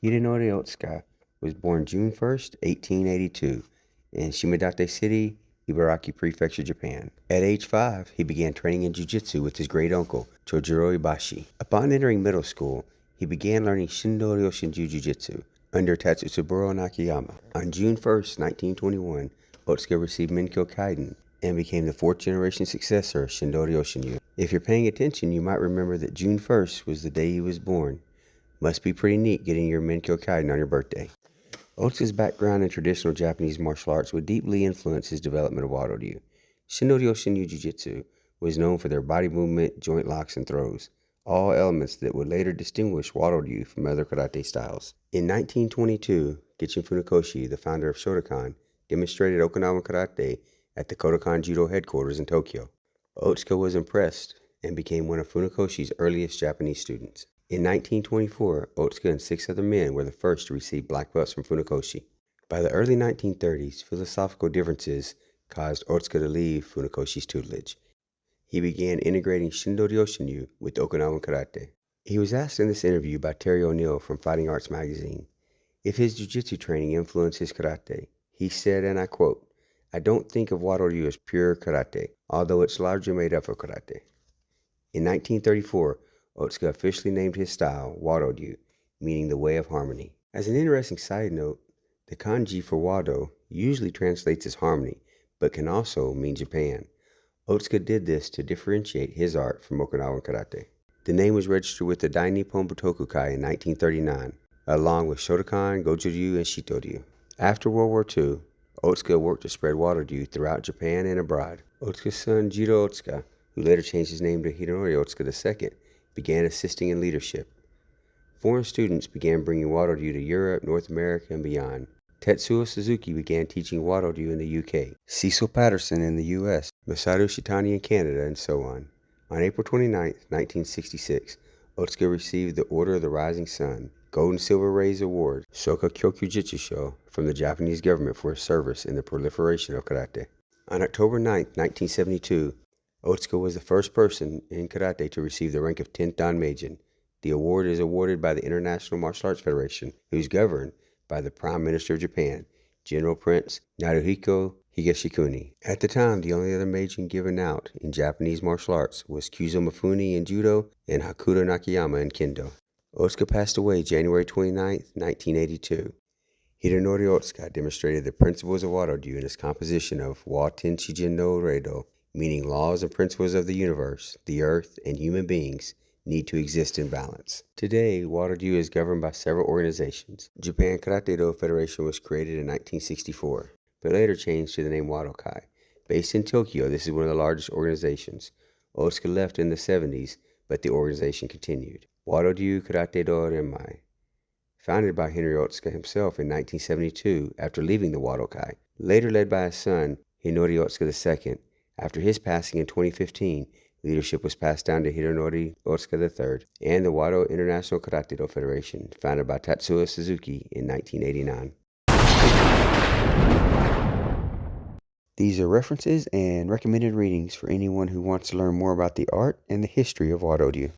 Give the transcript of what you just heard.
Hironori Otsuka was born June 1st, 1882, in Shimodate City, Ibaraki Prefecture, Japan. At age 5, he began training in jiu-jitsu with his great uncle, Chojuro Ibashi. Upon entering middle school, he began learning Shindo Ryoshinju Jiu-Jitsu under Tatsuo Nakayama. On June 1st, 1921, Otsuka received Menkyo Kaiden and became the fourth-generation successor of Shindo Ryoshinju. If you're paying attention, you might remember that June 1st was the day he was born. Must be pretty neat getting your Menkyo Kaiden on your birthday. Otsuka's background in traditional Japanese martial arts would deeply influence his development of Wado Ryu. Shindo Ryoshinju Jiu-Jitsu was known for their body movement, joint locks, and throws, all elements that would later distinguish Wado Ryu from other karate styles. In 1922, Gichin Funakoshi, the founder of Shotokan, demonstrated Okinawan karate at the Kodokan Judo headquarters in Tokyo. Otsuka was impressed and became one of Funakoshi's earliest Japanese students. In 1924, Otsuka and 6 other men were the first to receive black belts from Funakoshi. By the early 1930s, philosophical differences caused Otsuka to leave Funakoshi's tutelage. He began integrating Shindo Ryoshinju with Okinawan karate. He was asked in this interview by Terry O'Neill from Fighting Arts magazine if his jiu-jitsu training influenced his karate. He said, and I quote, "I don't think of Wado Ryu as pure karate, although it's largely made up of karate." In 1934, Otsuka officially named his style Wado Ryu, meaning the way of harmony. As an interesting side note, the kanji for Wado usually translates as harmony, but can also mean Japan. Otsuka did this to differentiate his art from Okinawan karate. The name was registered with the Dai Nippon Butokukai in 1939, along with Shotokan, Goju-ryu, and Shito-ryu. After World War II, Otsuka worked to spread Wado Ryu throughout Japan and abroad. Otsuka's son Jiro Otsuka, who later changed his name to Hironori Otsuka II, began assisting in leadership. Foreign students began bringing Wado Ryu to Europe, North America, and beyond. Tatsuo Suzuki began teaching Wado Ryu in the UK, Cecil Patterson in the US, Masaru Shitani in Canada, and so on. On April 29, 1966, Otsuka received the Order of the Rising Sun, Gold and Silver Rays Award, Soka Kyoku Jitsusho, from the Japanese government for his service in the proliferation of karate. On October 9, 1972, Otsuka was the first person in karate to receive the rank of 10th Dan Meijin. The award is awarded by the International Martial Arts Federation, who is governed by the Prime Minister of Japan, General Prince Naruhiko Higashikuni. At the time, the only other Meijin given out in Japanese martial arts was Kyuzo Mifune in Judo and Hakuto Nakayama in Kendo. Otsuka passed away January 29, 1982. Hironori Otsuka demonstrated the principles of Wado Ryu in his composition of Wa Tenshijin no Reido, meaning laws and principles of the universe, the earth, and human beings need to exist in balance. Today, Wado Ryu is governed by several organizations. Japan Karate-Do Federation was created in 1964, but later changed to the name Wadokai. Based in Tokyo, this is one of the largest organizations. Otsuka left in the 70s, but the organization continued. Wado Ryu Karate-Do Renmai, founded by Henry Otsuka himself in 1972 after leaving the Wadokai, later led by his son, Hironori Otsuka II. After his passing in 2015, leadership was passed down to Hironori Otsuka III and the Wado International Karate-Do Federation, founded by Tatsuo Suzuki in 1989. These are references and recommended readings for anyone who wants to learn more about the art and the history of Wado Ryu.